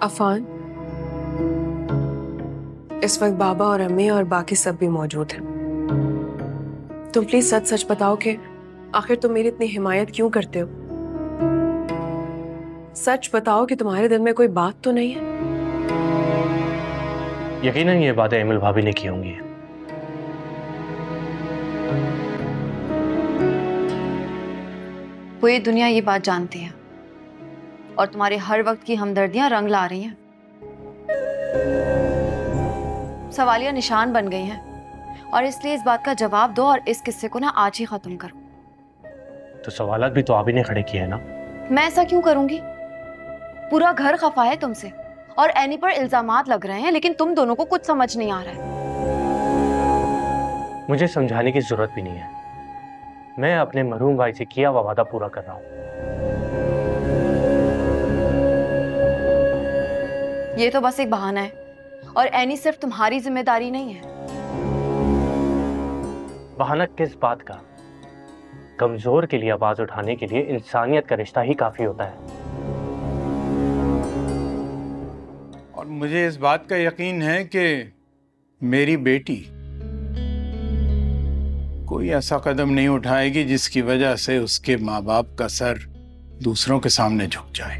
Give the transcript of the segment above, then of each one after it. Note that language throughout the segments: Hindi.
अफान, इस वक्त बाबा और अम्मी और बाकी सब भी मौजूद हैं। तुम प्लीज सच सच बताओ कि आखिर तुम मेरी इतनी हिमायत क्यों करते हो? सच बताओ कि तुम्हारे दिल में कोई बात तो नहीं है? यकीनन ये बातें एमिल भाभी ने की होंगी। पूरी दुनिया ये बात जानती है और तुम्हारे हर वक्त की हमदर्दियां रंग ला रही हैं, सवालिया निशान बन गई हैं, और इसलिए इस बात का जवाब दो और इस किस्से को ना आज ही खत्म करो। तो सवालात भी तो आप ही ने खड़े किए हैं ना। मैं ऐसा क्यों करूंगी? पूरा घर खफा है तुमसे और एनी पर इल्जामात लग रहे हैं, लेकिन तुम दोनों को कुछ समझ नहीं आ रहा है। मुझे समझाने की जरूरत भी नहीं है। मैं अपने मरहूम भाई से किया हुआ वादा पूरा कर रहा हूं। ये तो बस एक बहाना है और एनी सिर्फ तुम्हारी जिम्मेदारी नहीं है। बहाना किस बात का? कमजोर के लिए आवाज उठाने के लिए इंसानियत का रिश्ता ही काफी होता है। और मुझे इस बात का यकीन है कि मेरी बेटी कोई ऐसा कदम नहीं उठाएगी जिसकी वजह से उसके माँ बाप का सर दूसरों के सामने झुक जाए।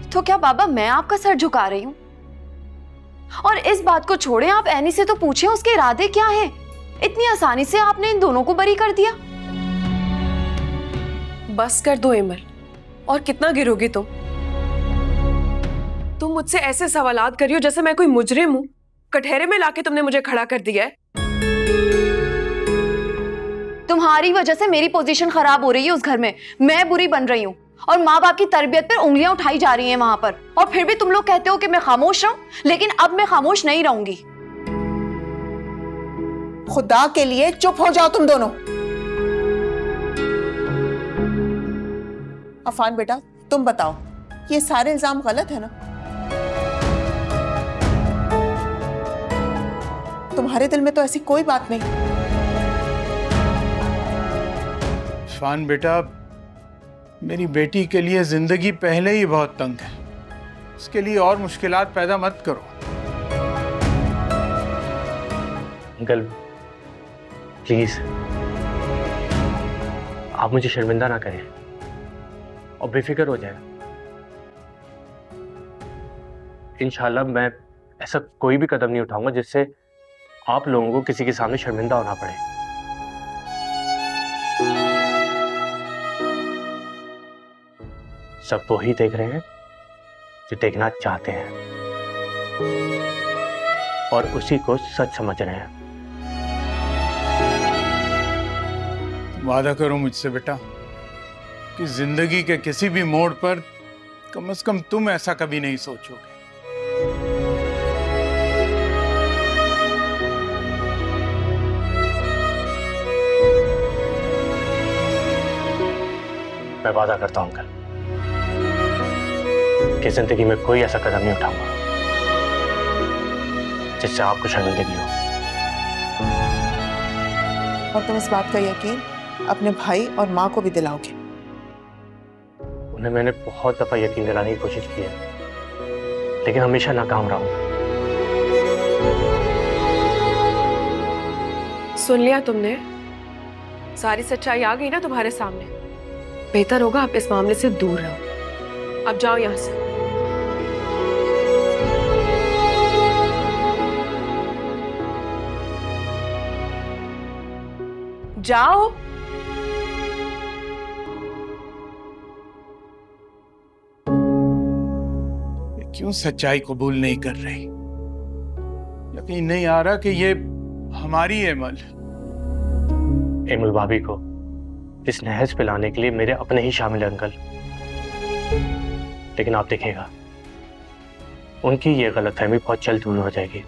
तो क्या बाबा मैं आपका सर झुका रही हूं? और इस बात को छोड़ें, आप एनी से तो पूछें उसके इरादे क्या हैं। इतनी आसानी से आपने इन दोनों को बरी कर दिया। बस कर दो एमल, और कितना गिरोगी तुम? तुम मुझसे ऐसे सवालात करियो जैसे मैं कोई मुजरिम हूं। कटहरे में लाके तुमने मुझे खड़ा कर दिया है। तुम्हारी वजह से मेरी पोजीशन खराब हो रही है उस घर में। मैं बुरी बन रही हूँ और माँ बाप की तरबियत पर उंगलियां उठाई जा रही हैं वहां पर, और फिर भी तुम लोग कहते हो कि मैं खामोश रहूं, लेकिन अब मैं खामोश नहीं रहूंगी। खुदा के लिए चुप हो जाओ तुम दोनों। अफान बेटा, तुम बताओ, ये सारे इल्जाम गलत है ना? तुम्हारे दिल में तो ऐसी कोई बात नहीं। अफान बेटा, मेरी बेटी के लिए जिंदगी पहले ही बहुत तंग है, उसके लिए और मुश्किलात पैदा मत करो। अंकल प्लीज, आप मुझे शर्मिंदा ना करें और बेफिक्र हो जाए। इंशाल्लाह मैं ऐसा कोई भी कदम नहीं उठाऊंगा जिससे आप लोगों को किसी के सामने शर्मिंदा होना पड़े। सब वो ही देख रहे हैं जो देखना चाहते हैं और उसी को सच समझ रहे हैं। वादा करो मुझसे बेटा कि जिंदगी के किसी भी मोड़ पर कम से कम तुम ऐसा कभी नहीं सोचोगे। मैं वादा करता हूं अंकल कि जिंदगी में कोई ऐसा कदम नहीं उठाऊंगा जिससे आपको शर्मिंदगी हो। और तुम इस बात का यकीन अपने भाई और माँ को भी दिलाओगे? उन्हें मैंने बहुत दफा यकीन दिलाने की कोशिश की है, लेकिन हमेशा नाकाम रहा हूं। सुन लिया तुमने? सारी सच्चाई आ गई ना तुम्हारे सामने। बेहतर होगा आप इस मामले से दूर रहो। अब जाओ यहां से। जाओ। क्यों सच्चाई कबूल नहीं कर रही? यकीन नहीं आ रहा कि ये हमारी एमल। एमल भाभी को इस नहज पे लाने के लिए मेरे अपने ही शामिल हैं अंकल, लेकिन आप देखिएगा उनकी ये गलतफहमी बहुत जल्द दूर हो जाएगी।